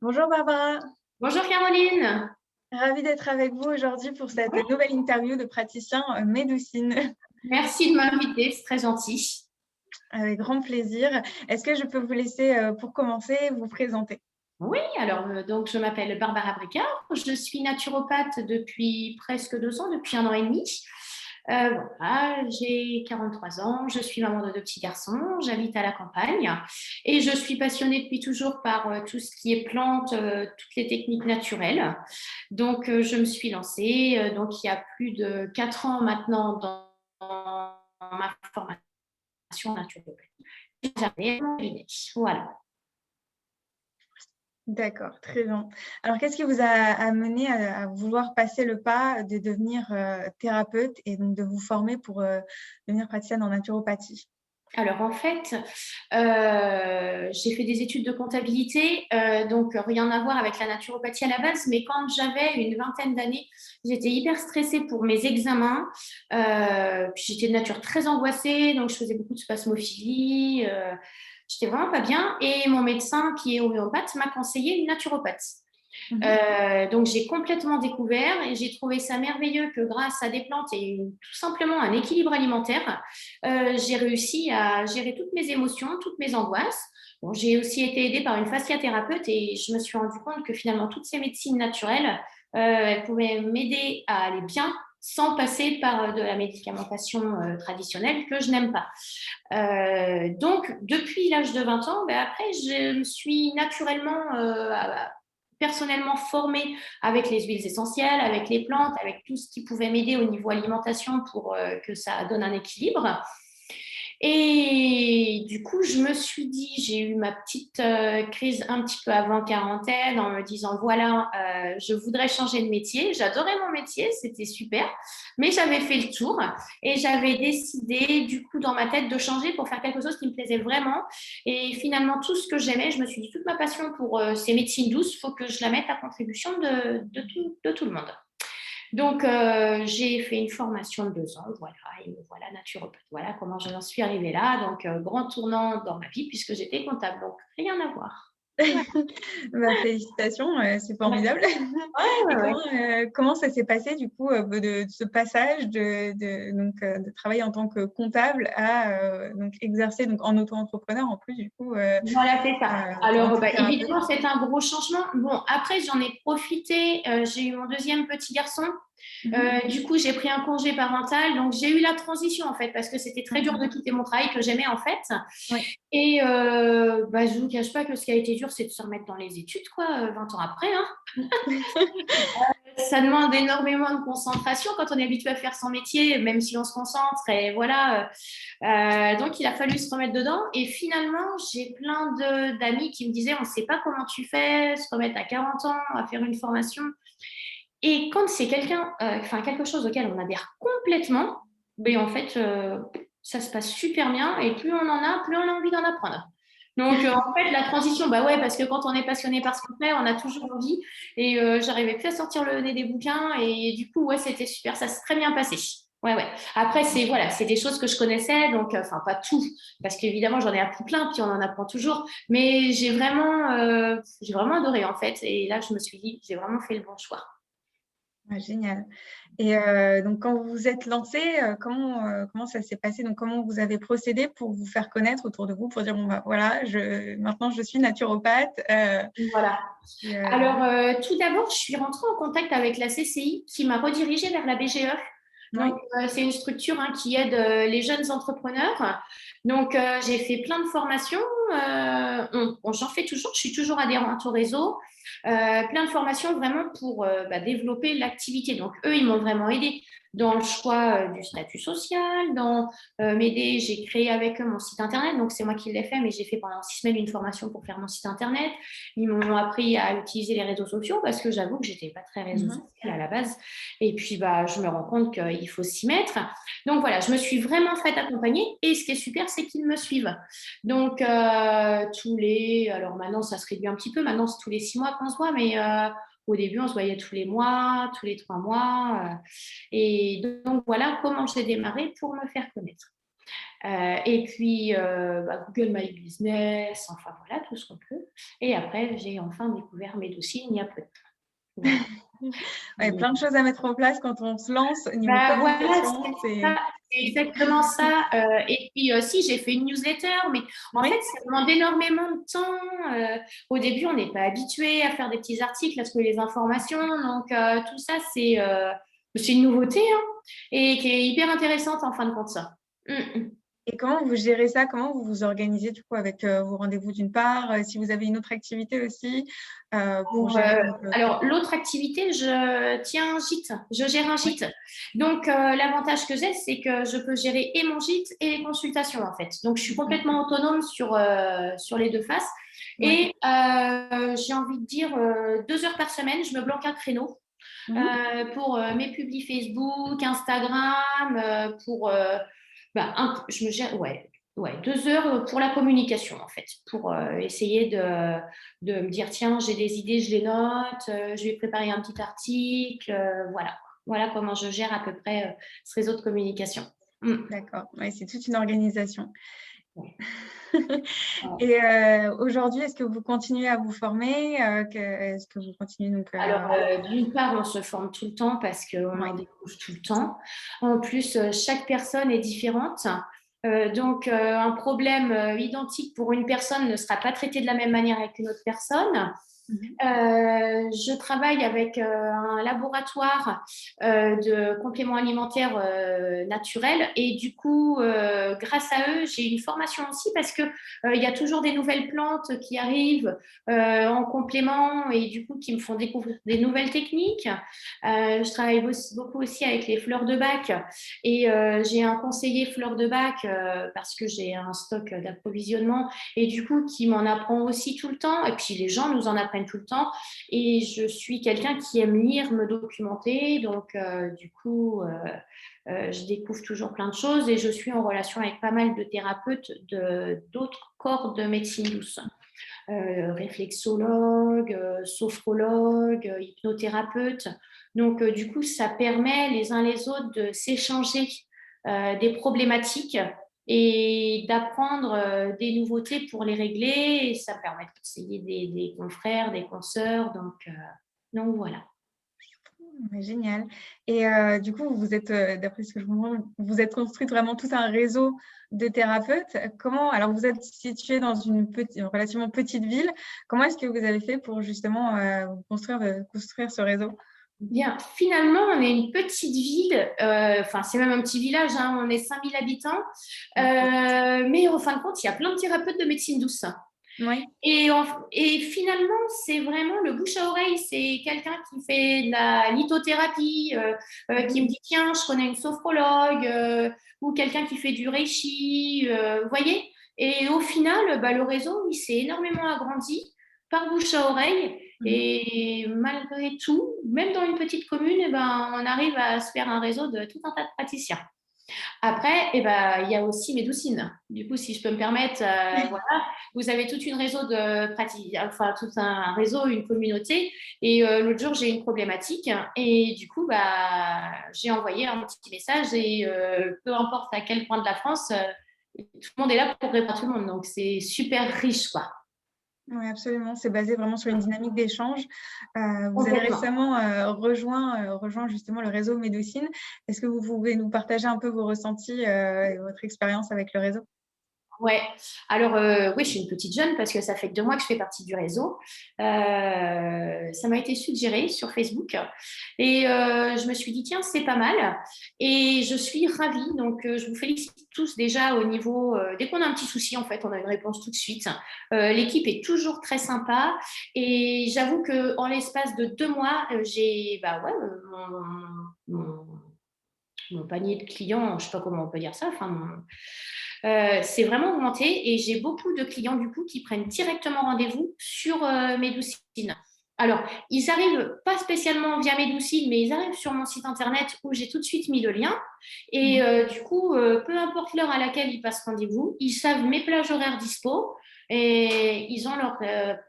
Bonjour Barbara, Bonjour Caroline. ravie d'être avec vous aujourd'hui pour cette nouvelle interview de praticien médecine. Merci de m'inviter, c'est très gentil. Avec grand plaisir. Est-ce que je peux vous laisser, pour commencer, vous présenter? Oui, alors donc je m'appelle Barbara Bricard, je suis naturopathe depuis presque 2 ans, depuis 1 an et demi. Voilà, j'ai 43 ans, je suis maman de 2 petits garçons, j'habite à la campagne et je suis passionnée depuis toujours par tout ce qui est plantes, toutes les techniques naturelles. Donc je me suis lancée donc il y a plus de 4 ans maintenant dans ma formation naturopathe. J'avais un cabinet. Voilà. D'accord, très bien. Alors qu'est-ce qui vous a amené à vouloir passer le pas de devenir, thérapeute et donc de vous former pour, devenir praticienne en naturopathie? Alors en fait, j'ai fait des études de comptabilité, donc rien à voir avec la naturopathie à la base, mais quand j'avais une vingtaine d'années, j'étais hyper stressée pour mes examens, puis j'étais de nature très angoissée, donc je faisais beaucoup de spasmophilie, j'étais vraiment pas bien et mon médecin qui est homéopathe m'a conseillé une naturopathe. Mmh. Donc j'ai complètement découvert et j'ai trouvé ça merveilleux que grâce à des plantes et tout simplement un équilibre alimentaire, j'ai réussi à gérer toutes mes émotions, toutes mes angoisses. Bon, j'ai aussi été aidée par une fasciathérapeute et je me suis rendu compte que finalement toutes ces médecines naturelles, elles pouvaient m'aider à aller bien sans passer par de la médicamentation traditionnelle que je n'aime pas. Donc, depuis l'âge de 20 ans, ben après, je me suis naturellement personnellement formée avec les huiles essentielles, avec les plantes, avec tout ce qui pouvait m'aider au niveau alimentation pour que ça donne un équilibre. Et du coup, je me suis dit, j'ai eu ma petite crise un petit peu avant quarantaine en me disant, voilà, je voudrais changer de métier. J'adorais mon métier, c'était super, mais j'avais fait le tour et j'avais décidé, du coup, dans ma tête, de changer pour faire quelque chose qui me plaisait vraiment. Et finalement, tout ce que j'aimais, je me suis dit, toute ma passion pour ces médecines douces, il faut que je la mette à contribution de tout le monde. Donc, j'ai fait une formation de 2 ans, voilà, et me voilà naturopathe. Voilà comment j'en suis arrivée là. Donc, grand tournant dans ma vie puisque j'étais comptable. Donc, rien à voir. Voilà. Bah, félicitations, c'est Ouais, formidable. ouais, Et ouais. comment ça s'est passé du coup, de ce passage de travailler en tant que comptable à, donc exercer donc en auto-entrepreneur en plus du coup, Voilà, c'est ça. en Alors, tant que thérapeute? évidemment, c'est un gros changement. Bon, après, j'en ai profité. J'ai eu mon deuxième petit garçon. Mmh. Du coup, j'ai pris un congé parental. Donc, j'ai eu la transition, en fait, parce que c'était très dur D'accord. de quitter mon travail que j'aimais, en fait. Oui. Et je ne vous cache pas que ce qui a été dur, c'est de se remettre dans les études, quoi, 20 ans après, hein. Ça demande énormément de concentration quand on est habitué à faire son métier, même si on se concentre. Et voilà. Donc, il a fallu se remettre dedans. Et finalement, j'ai plein d'amis qui me disaient, on ne sait pas comment tu fais, se remettre à 40 ans, à faire une formation. Et quand c'est quelque chose auquel on adhère complètement, ben en fait, ça se passe super bien. Et plus on en a, plus on a envie d'en apprendre. Donc, en fait, la transition, bah ouais, parce que quand on est passionné par ce qu'on fait, on a toujours envie. Et j'arrivais plus à sortir le nez des bouquins. Et du coup, ouais, c'était super. Ça s'est très bien passé. Ouais, ouais. Après, c'est des choses que je connaissais, donc, enfin, pas tout, parce qu'évidemment, j'en ai appris plein, puis on en apprend toujours. Mais j'ai vraiment adoré, en fait. Et là, je me suis dit, j'ai vraiment fait le bon choix. Ah génial. Et donc quand vous vous êtes lancé, comment ça s'est passé? Donc comment vous avez procédé pour vous faire connaître autour de vous, pour dire: «Bon, bah, voilà, maintenant je suis naturopathe», Voilà. et Alors, tout d'abord, je suis rentrée en contact avec la CCI qui m'a redirigée vers la BGE. Donc, oui. c'est une structure qui aide les jeunes entrepreneurs. Donc, j'ai fait plein de formations. J'en fais toujours. Je suis toujours adhérente au réseau. Plein de formations vraiment pour développer l'activité. Donc, eux, ils m'ont vraiment aidée dans le choix du statut social, dans m'aider. J'ai créé avec eux mon site internet. Donc, c'est moi qui l'ai fait, mais j'ai fait pendant 6 semaines une formation pour faire mon site internet. Ils m'ont appris à utiliser les réseaux sociaux parce que j'avoue que j'étais pas très réseau Mmh. social à la base. Et puis, je me rends compte qu'il faut s'y mettre. Donc, voilà, je me suis vraiment fait accompagner. Et ce qui est super, c'est qu'ils me suivent. Donc, alors maintenant, ça se réduit un petit peu. Maintenant, c'est tous les 6 mois qu'on se voit, mais au début, on se voyait tous les mois, tous les 3 mois. Et donc, voilà comment j'ai démarré pour me faire connaître. Et puis, Google My Business, enfin voilà, tout ce qu'on peut. Et après, j'ai enfin découvert Médocine il y a peu de temps. Voilà. Ouais, plein de choses à mettre en place quand on se lance au niveau Voilà, communication. c'est exactement ça. Et puis aussi, j'ai fait une newsletter, mais en Oui, fait, ça demande énormément de temps. Au début, on n'est pas habitué à faire des petits articles, à trouver les informations. Donc, tout ça, c'est une nouveauté, hein, et qui est hyper intéressante en fin de compte, ça. et comment vous gérez ça? Comment vous vous organisez du coup avec vos rendez-vous d'une part, si vous avez une autre activité aussi pour gérer donc, Alors, l'autre activité, je tiens un gîte, je gère un oui. gîte. Donc, l'avantage que j'ai, c'est que je peux gérer et mon gîte et les consultations, en fait. Donc, je suis complètement autonome sur les deux faces. Ouais. Et j'ai envie de dire 2 heures par semaine, je me bloque un créneau Mhm. pour mes publis Facebook, Instagram, je me gère, ouais, 2 heures pour la communication en fait, pour essayer de me dire tiens, j'ai des idées, je les note, je vais préparer un petit article, voilà comment je gère à peu près ce réseau de communication. D'accord, ouais, c'est toute une organisation. Ouais. Et aujourd'hui, est-ce que vous continuez à vous former est-ce que vous continuez donc Alors, d'une part, on se forme tout le temps parce qu'on ouais. en découvre tout le temps. En plus, chaque personne est différente. Donc, un problème identique pour une personne ne sera pas traité de la même manière avec une autre personne. Mhm. Je travaille avec un laboratoire de compléments alimentaires naturels et du coup, grâce à eux, j'ai une formation aussi parce que il y a toujours des nouvelles plantes qui arrivent en complément et du coup qui me font découvrir des nouvelles techniques. Je travaille beaucoup aussi avec les fleurs de bac et j'ai un conseiller fleurs de bac parce que j'ai un stock d'approvisionnement et du coup qui m'en apprend aussi tout le temps et puis les gens nous en apprennent tout le temps et je suis quelqu'un qui aime lire, me documenter donc du coup je découvre toujours plein de choses et je suis en relation avec pas mal de thérapeutes d'autres corps de médecine douce. Réflexologue, sophrologue, hypnothérapeute. Donc, du coup, ça permet les uns les autres de s'échanger des problématiques et d'apprendre des nouveautés pour les régler. Et ça permet de conseiller des confrères, des consoeurs. Donc voilà. Ouais, génial. Et du coup, vous êtes, d'après ce que je comprends, vous êtes construite vraiment tout un réseau de thérapeutes. Comment, alors vous êtes situé dans une relativement petite ville. Comment est-ce que vous avez fait pour justement construire ce réseau? Bien, finalement, on est une petite ville, enfin, c'est même un petit village, hein, on est 5000 habitants, mais en fin de compte, il y a plein de thérapeutes de médecine douce. Oui. Et finalement, c'est vraiment le bouche à oreille. C'est quelqu'un qui fait de la lithothérapie, qui me dit tiens, je connais une sophrologue, ou quelqu'un qui fait du reishi, vous voyez. Et au final, le réseau, il s'est énormément agrandi par bouche à oreille. Mhm. Et malgré tout, même dans une petite commune, on arrive à se faire un réseau de tout un tas de praticiens. Après, il y a aussi Médoucine. Du coup, si je peux me permettre, voilà, vous avez toute une réseau de pratiques, enfin tout un réseau, une communauté. Et l'autre jour, j'ai une problématique et du coup, j'ai envoyé un petit message et peu importe à quel point de la France, tout le monde est là pour répondre à tout le monde. Donc, c'est super riche, quoi. Oui, absolument. C'est basé vraiment sur une dynamique d'échange. Vous avez Complètement. récemment rejoint justement le réseau Médocine. Est-ce que vous pouvez nous partager un peu vos ressentis et votre expérience avec le réseau? Ouais, alors oui, je suis une petite jeune parce que ça fait que 2 mois que je fais partie du réseau. Ça m'a été suggéré sur Facebook et je me suis dit, tiens, c'est pas mal. Et je suis ravie. Donc, je vous félicite tous déjà au niveau, dès qu'on a un petit souci, en fait, on a une réponse tout de suite. L'équipe est toujours très sympa et j'avoue qu'en l'espace de 2 mois, j'ai, mon panier de clients, je ne sais pas comment on peut dire ça, c'est vraiment augmenté et j'ai beaucoup de clients du coup qui prennent directement rendez-vous sur Médoucine. Alors, ils arrivent pas spécialement via Médoucine, mais ils arrivent sur mon site internet où j'ai tout de suite mis le lien. Et Mhm. du coup, peu importe l'heure à laquelle ils passent rendez-vous, ils savent mes plages horaires dispo. Et ils ont leur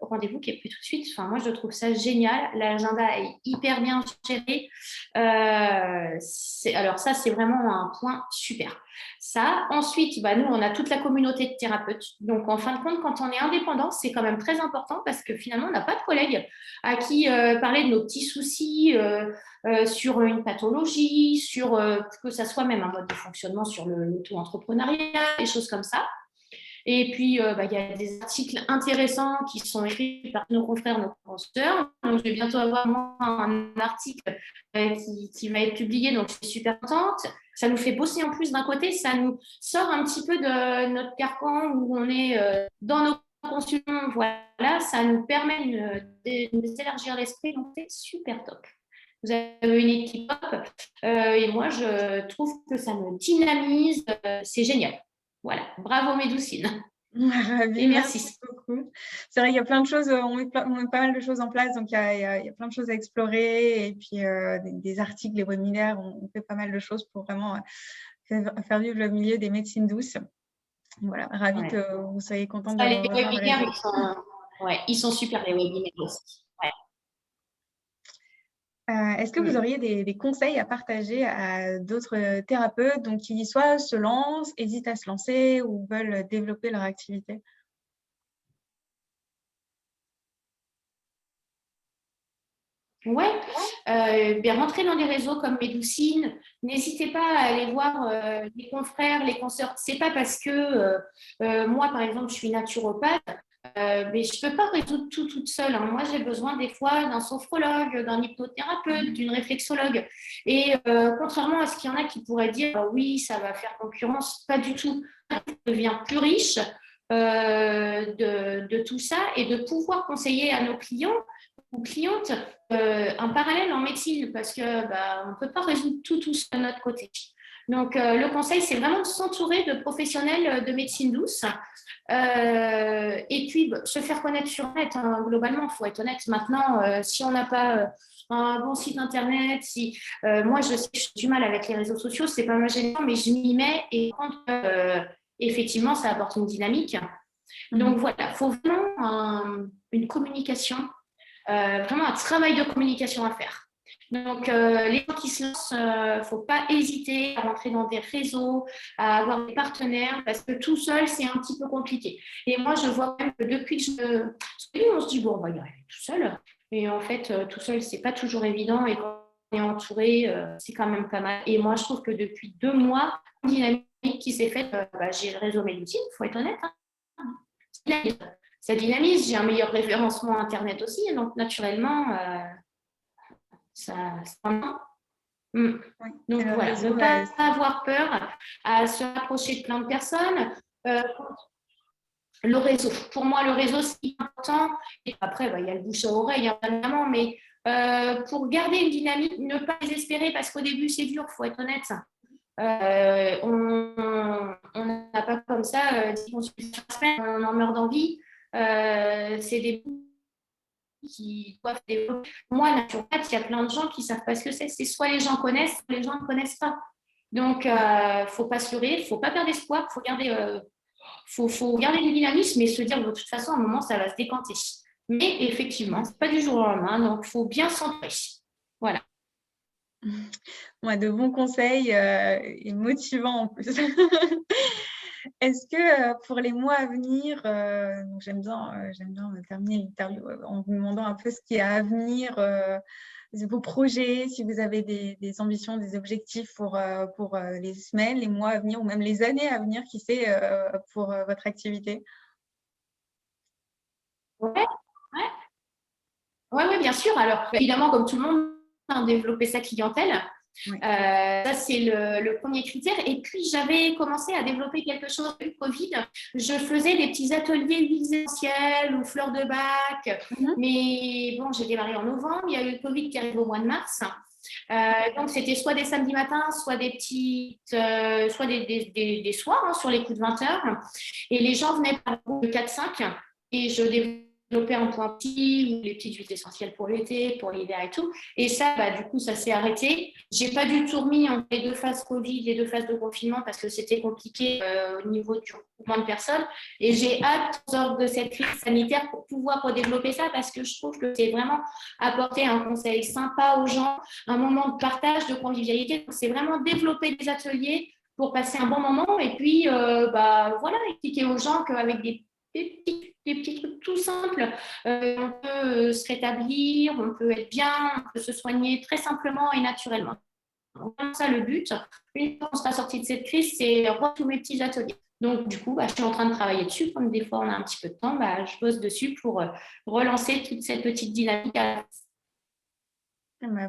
rendez-vous qui est pris tout de suite. Enfin, moi, je trouve ça génial. L'agenda est hyper bien géré. Alors ça, c'est vraiment un point super. Ça. Ensuite, bah, nous, on a toute la communauté de thérapeutes. Donc, en fin de compte, quand on est indépendant, c'est quand même très important parce que finalement, on n'a pas de collègues à qui parler de nos petits soucis sur une pathologie, sur que ça soit même un mode de fonctionnement sur l'auto-entrepreneuriat, des choses comme ça. Et puis, bah, y a des articles intéressants qui sont écrits par nos confrères, nos consoeurs. Donc, je vais bientôt avoir moi, un article qui va être publié, donc je suis super contente. Ça nous fait bosser en plus d'un côté, ça nous sort un petit peu de notre carcan où on est dans nos consultations. Voilà, ça nous permet de nous élargir l'esprit, donc c'est super top. Vous avez une équipe top et moi, je trouve que ça me dynamise, c'est génial. Voilà, bravo Médoucine. Ravie, Et merci merci. beaucoup. C'est vrai, il y a plein de choses, on met pas mal de choses en place, donc il y a plein de choses à explorer, et puis des articles, des webinaires, on fait pas mal de choses pour vraiment faire vivre le milieu des médecines douces. Voilà, ravie Ouais. que vous soyez contente Ça, les d'avoir rejoint le webinaires, réseau. ils sont super, les webinaires aussi. Ouais. Est-ce que vous auriez des conseils à partager à d'autres thérapeutes donc, qui soit se lancent, hésitent à se lancer ou veulent développer leur activité? Ouais, bien rentrer dans des réseaux comme Médoucine. N'hésitez pas à aller voir les confrères, les consoeurs. C'est pas parce que moi, par exemple, je suis naturopathe, mais je peux pas résoudre tout toute seule, hein. Moi, j'ai besoin des fois d'un sophrologue, d'un hypnothérapeute, d'une réflexologue. Et contrairement à ce qu'il y en a qui pourraient dire oui, ça va faire concurrence, pas du tout. On devient plus riche de tout ça et de pouvoir conseiller à nos clients ou clientes un parallèle en médecine parce que bah, on ne peut pas résoudre tout seul de notre côté. Donc, le conseil, c'est vraiment de s'entourer de professionnels de médecine douce et puis se faire connaître sur Net. Hein, globalement, il faut être honnête. Maintenant, si on n'a pas un bon site internet, moi, je sais que j'ai du mal avec les réseaux sociaux, c'est pas mal gênant, mais je m'y mets et effectivement, ça apporte une dynamique. Donc, voilà, il faut vraiment une communication vraiment un travail de communication à faire. Donc, les gens qui se lancent, il ne faut pas hésiter à rentrer dans des réseaux, à avoir des partenaires, parce que tout seul, c'est un petit peu compliqué. Et moi, je vois même que depuis que on se dit, bon, on va y arriver tout seul. Et en fait, tout seul, ce n'est pas toujours évident. Et quand on est entouré, c'est quand même pas mal. Et moi, je trouve que depuis 2 mois, une dynamique qui s'est faite, j'ai le réseau Médoucine, il faut être honnête. Hein. Ça dynamise, j'ai un meilleur référencement Internet aussi, donc naturellement, ça. Oui, Donc le voilà, réseau, ne pas avoir peur à se rapprocher de plein de personnes. Le réseau, pour moi, le réseau, c'est important. Et après, il y a le bouche à oreille, évidemment, mais pour garder une dynamique, ne pas désespérer, parce qu'au début, c'est dur, il faut être honnête. On n'a pas comme ça 10 consultations par semaine, on en meurt d'envie. C'est des qui doivent développer. Moi, naturopathe, il y a plein de gens qui ne savent pas ce que c'est. C'est soit les gens connaissent, soit les gens ne connaissent pas. Donc, il ne faut pas se leurrer, il ne faut pas perdre espoir, faut garder du dynamisme et se dire de toute façon, à un moment, ça va se décanter. Mais effectivement, ce n'est pas du jour au lendemain, donc il faut bien s'entourer. Voilà. Ouais, de bons conseils et motivants en plus. Est-ce que pour les mois à venir, donc j'aime bien terminer l'interview en vous demandant un peu ce qui est à venir, vos projets, si vous avez des ambitions, des objectifs pour les semaines, les mois à venir ou même les années à venir, qui sait, pour votre activité? Ouais, bien sûr. Alors, évidemment, comme tout le monde, développer sa clientèle. Oui. Ça, c'est le premier critère. Et puis, j'avais commencé à développer quelque chose avec le Covid. Je faisais des petits ateliers huiles essentielles ou fleurs de bac. Mais bon, j'ai démarré en novembre. Il y a eu le Covid qui arrive au mois de mars. Donc, c'était soit des samedis matins, soit des soit des soirs, hein, sur les coups de 20 heures. Et les gens venaient par groupe de 4-5. Et je développais développer un point petit, ou les petites huiles essentielles pour l'été, pour l'hiver et tout. Et ça, du coup, ça s'est arrêté. J'ai pas du tout remis entre les 2 phases Covid, les 2 phases de confinement, parce que c'était compliqué au niveau du regroupement de personnes. Et j'ai hâte, lors de cette crise sanitaire, pour pouvoir redévelopper ça, parce que je trouve que c'est vraiment apporter un conseil sympa aux gens, un moment de partage, de convivialité. Donc, c'est vraiment développer des ateliers pour passer un bon moment. Et puis, voilà, expliquer aux gens qu'avec des petits trucs tout simples, on peut se rétablir, on peut être bien, on peut se soigner très simplement et naturellement. Donc, ça, le but, une fois qu'on sera sorti de cette crise, c'est revoir tous mes petits ateliers. Donc, du coup, je suis en train de travailler dessus. Comme des fois, on a un petit peu de temps, je bosse dessus pour relancer toute cette petite dynamique.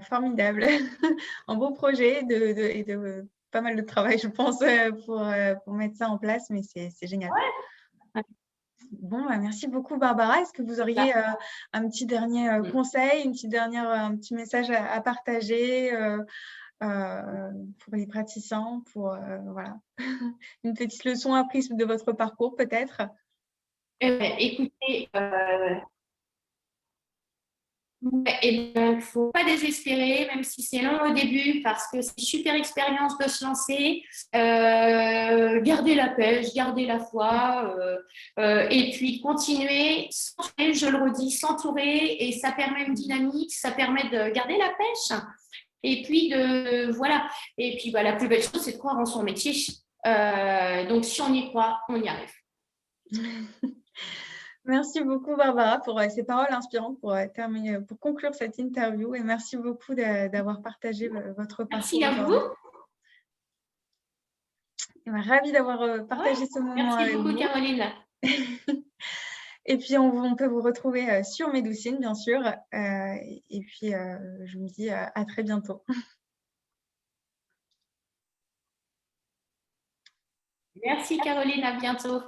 Formidable. Un beau projet et de pas mal de travail, je pense, pour mettre ça en place, mais c'est génial. Ouais. Bon, merci beaucoup, Barbara. Est-ce que vous auriez un petit dernier conseil, un petit message à partager pour les praticiens, voilà, une petite leçon apprise de votre parcours, peut-être? Écoutez, il ne faut pas désespérer, même si c'est long au début, parce que c'est une super expérience de se lancer. Garder la pêche, garder la foi, et puis continuer, s'entourer, je le redis, s'entourer, et ça permet une dynamique, ça permet de garder la pêche. Et puis, voilà. Et puis, la plus belle chose, c'est de croire en son métier. Donc, si on y croit, on y arrive. Merci beaucoup, Barbara, pour ces paroles inspirantes pour conclure cette interview. Et merci beaucoup d'avoir partagé votre parcours. Merci à vous. Ravie d'avoir partagé ce moment avec vous. Merci beaucoup, Caroline. Et puis, on peut vous retrouver sur Médoucine, bien sûr. Et puis, je vous dis à très bientôt. Merci, Caroline. À bientôt.